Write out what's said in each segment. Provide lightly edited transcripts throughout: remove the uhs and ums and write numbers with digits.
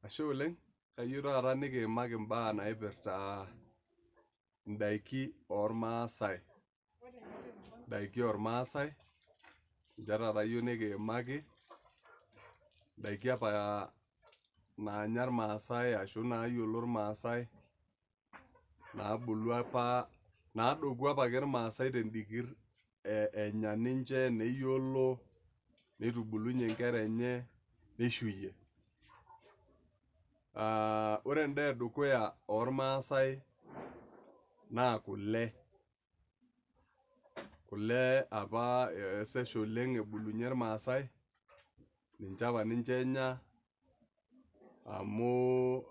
Ashe oleng, kayieu taata nikiimaki imbaa naipirta ndaiki ormaasai. Ndaiki ormaasai, ninche taata ayieu nikiimaki. Ndaiki apa naanya irmaasai ashu naayiolo irmaasai, naabulu apa, naadoku apake irmaasai tendikirr enya ninche, neyiolo, neitubulunye nkera enye, neishuiyie. Ore endaa edukuya ormaasai naa kule. Kule apa esesh oleng ebulunye irmaasai, ninche apa ninche enya amu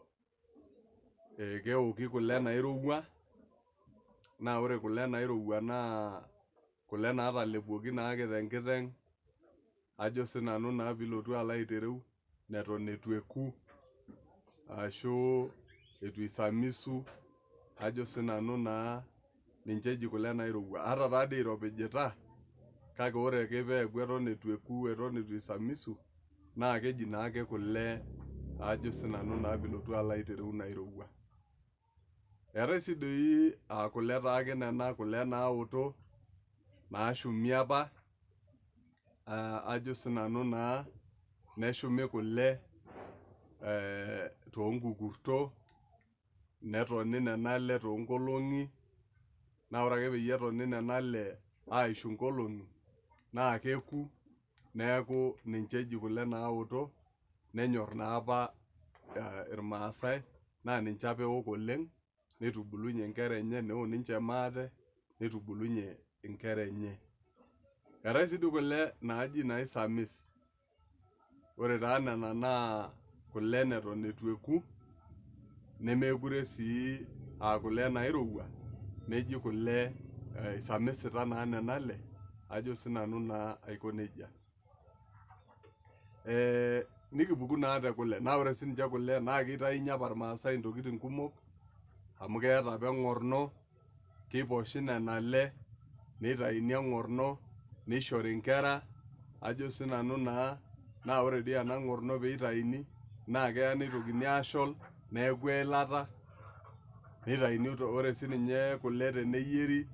keoki kule nairowua, naa ore kule nairowua naa kule naatalepuoki naake tenkiteng', ajo sinanu naa piilotu alo aitereu, neton etu eku ashu etu isamisu, ajo sinanu naa ninche eji kule nairowua. Ata taadii iropijita, kake ore ake peeku eton etu eku, eton etu isamisu, naa keji naake kule, ajo sinanu naa piilotu alo aitereu nairowua. Eetai sii doi kule taake nena kule naoto, naashumi apa, ajo sinanu naa neshumi kule toonkukurto, netoni nena ale toonkolong'i, naa ore ake peyie etoni nena ale aishu nkolong'i, naa keku, neeku ninche eji kule naoto, nenyorr naa apa irmaasai, naa ninche apa eok oleng, neitubulunye nkera enye, neok ninche maate, neitubulunye nkera enye. Eetai sii dii kule naaji naisamis. Ore taa nena naa kule neton etu eku, nemekure sii kule nairowua, neji kule isamisita naa nena ale, ajo sinanu naa aiko nejia. Nikipuku naa te kule, naa ore siininche kule naa keitainye apa irmaasai ntokiting kumok, amu keeta apa eng'orno, keiposhi nena ale, neitaini eng'orno, neishori nkera, ajo sinanu naa ore dii ena ng'orno peitaini, naa keya neitokini aashol, neeku eilata, neitaini ore siininye kule teneyieri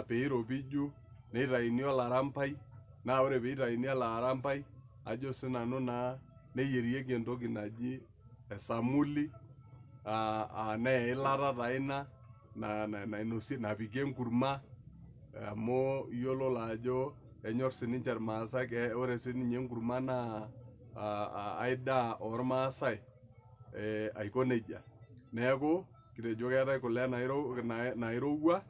peiropiju, neitaini olarampai, naa ore peitaini ele arampai, ajo sinanu naa neyierieki entoki naji esamuli, naa eilata taa ina napiki enkurma, amu iyiololo ajo enyorr siininche irmaasai, ore siininye enkurma naa ai daa ormaasai, aiko nejia. Neeku kitejo keetai kule nairowua,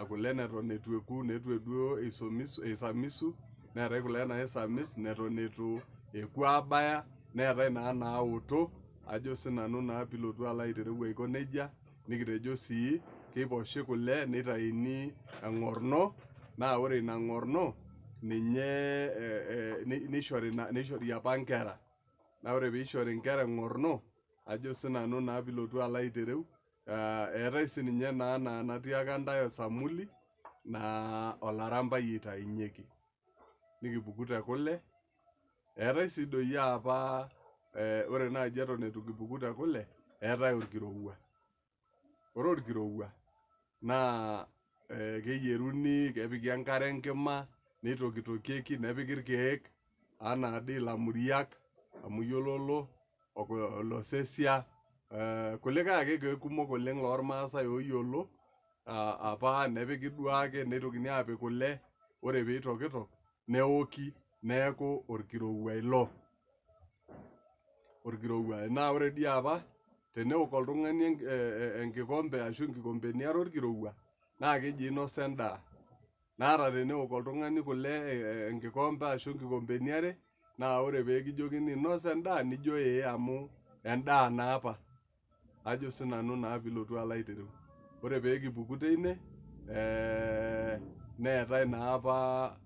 kule neton etu eku, netu duo isamisu, neetai kule naisamis neton etu eku aabaya, neetai naa naoto, ajo sinanu naa piilotu alo aitereu aiko nejia, nikitejo sii keiposhi kule neitaini eng'orno, naa ore ina ng'orno ninye neishori apa nkera. Naa ore peishori nkera eng'orno, ajo sinanu naa piilotu alo aitereu, eetai siininye naa natiaka ntae osamuli, naa olarampai eitainyeki. Nikipuku te kule, eetai sii doi apa ore naaji eton etu kipuku te kule, eetai orkirowua. Ore orkirowua naa keyieruni, kepiki enkare enkima, neitokitokieki, nepiki irkeek, anaa dii ilamuriak, amu iyiololo, olosesia, kulikae ake keek kumok oleng lormaasai ooyiolo, apa nepiki duake, neitokini aapik kule, ore peitokitok, neoki, neeku orkirowua ilo. Orkirowua. Naa ore dii apa, teneok oltung'ani enkikombe ashu nkikombeni are orkirowua, naa keji inosa endaa. Naa ata teneok oltung'ani kule enkikombe ashu nkikombeni are, naa ore peekijokini inosa endaa, nijo ee amu endaa naa apa, ajo sinanu naa piilotu alo aitereu. Ore peekipuku teine, neetai naa apa,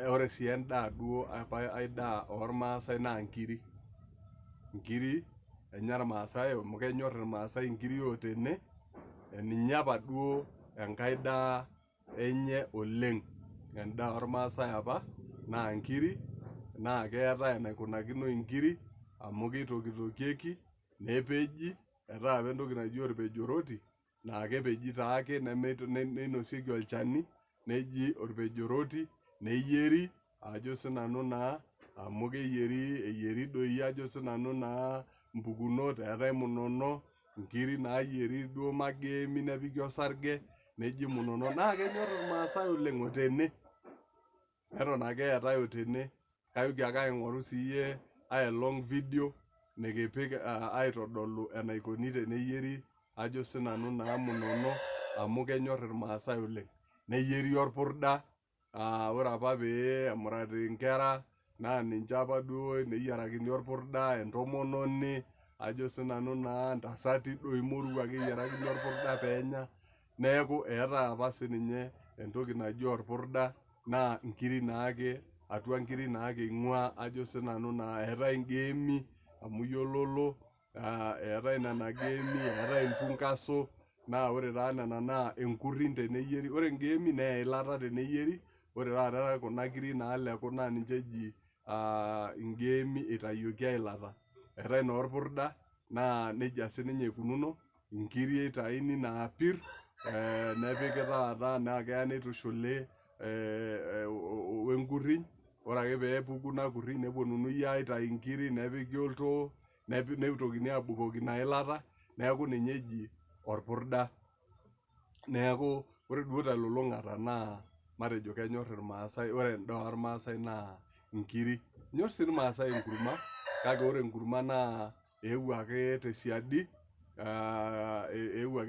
ore sii endaa duo apa ai daa ormaasai naa nkiri. Nkiri enya irmaasai amu kenyorr irmaasai nkiri otene, ninye apa duo enkae daa enye oleng. Endaa ormaasai apa naa nkiri, naa keetai enaikunakino nkiri, amu kitokitokieki nepeji etaa apa entoki naji orpejoroti naa kepeji taake neinosieki olchani neji orpejoroti neyieri ajo sinanu naa amu eyieri doi ajo sinanu naa mpukunot eetae munono nkiri naayieri duo mageemi nepiki osarge neji munono naa kenyor irmaasai oleng otene neton ake eetae otene kayoki ake aing'oru siiyie aelong video nikipik aitodolu enaikoni teneyieri ajo sinanu naa munono amu kenyor irmaasai oleng neyieri orpurda ore apa pee emurati nkera naa ninche apa duo neyiarakini orpurda entomononi ajo sinanu naa ntasati doi moruak eyiarakini orpurda peenya neeku eeta apa sininye entoki naji orpurda naa nkiri naake atua nkiri naake ing'ua ajo sinanu naa eetae ngeemi amu iyiololo eetae nena geemi eetae ntunkaso naa ore taa nena naa enkurrin teneyieri ore ngeemi naa eilata teneyieri ore taata kuna kiri naaleku naa ninche eji ngeemi itayioki eilata eetae naa orpurda naa nejia sininye ikununo nkiri eitaini naapirr nepiki taata naa keya neitushuli wenkuriny ore ake peepuku ina kuriny neponunui aitai nkiri nepiki oltoo neitokini abukoki ina ilata neeku ninye eji orpurda neeku ore duo telulung'ata naa matejo kenyor irmaasai ore endaa ormaasai naa nkiri enyor sii irmaasai enkurma kake ore enkurma naa eewuo ake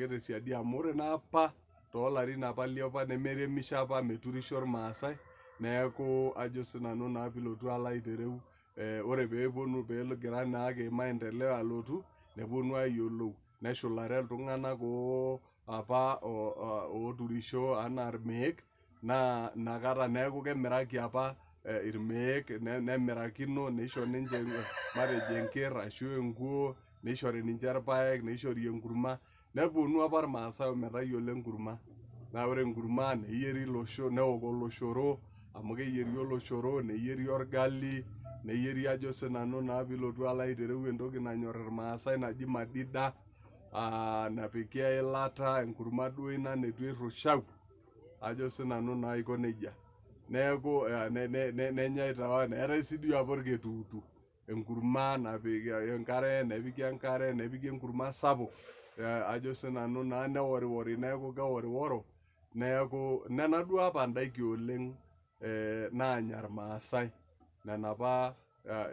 tesiadi amu ore naa apa toolarin apa liopa nemeremisho apa meturisho irmaasai neeku ajo sinanu naa pilotu alo aitereu ore peegira naake maendeleo alotu neponu ayiolou neshulare iltung'anak apa oturisho anaa irmeek naa inakata neeku kemiraki apa irmeek nemirakino neisho ninche matejo enkerr ashu enkuo neishori ninche irpaek neishori enkurma neponu apa irmaasai ometayiolo enkurma naa ore enkurma neyieri neok oloshoro amu keyieri oloshoro neyieri orgali neyieri ajo sinanu naa pilotu alo aitereu entoki nanyor irmaasai naji madida napiki eilata enkurma duo ina netu eirrushau ajo sinanu naa aiko nejia neeku nenyai eetae sii duo apa orketuutu enkurma napiki enkare nepiki enkurma sapuk ajo sinanu naa neworiwori neeku keworiworo neeku nena duo apa ndaiki oleng naanya irmaasai nena apa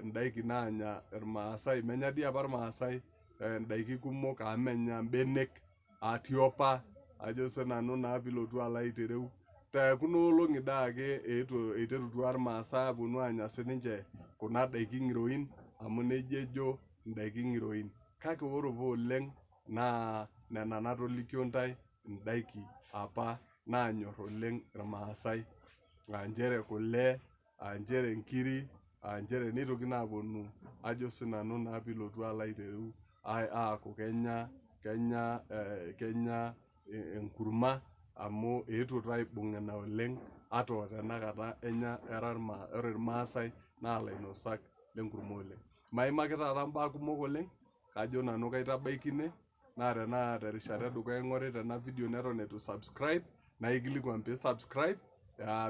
ndaiki naanya irmaasai menya dii apa irmaasai ndaiki kumok amu menya mbenek atiopa ajo sinanu naa pilotu alo aitereu tekuna olong'i daake eiterutua irmaasai aponu aanya sininche kuna daiki ng'iroin amu nejia ejo ndaiki ng'iroin kake ore apa oleng naa nena natolikio ntae ndaiki apa naanyor oleng irmaasai nchere kule nchere nkiri nchere neitoki naa aponu ajo sinanu naa pilotu alo aitereu aaku kenya enkurma amu eetuo aibung ina oleng ata otenakata ore irmaasai naa ilainosak lenkurma oleng maimaki taata mbaa kumok oleng kajo nanu kaitabaikine naa tenaa terishata edukuya aing'orita ena video neton eitu subscribe naikilikuan pee subscribe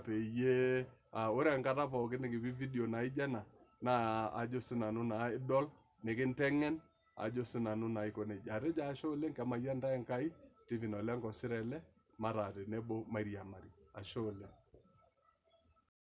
peyie ore enkata pookin nikipik video naijo ena naa ajo sinanu naa idol nikinteng'en ajo sinanu naa aiko nejia atejo ashe oleng kemayian ntae Enkai Stephen Olengo Sirele mataa tenebo mairiamari ashe oleng.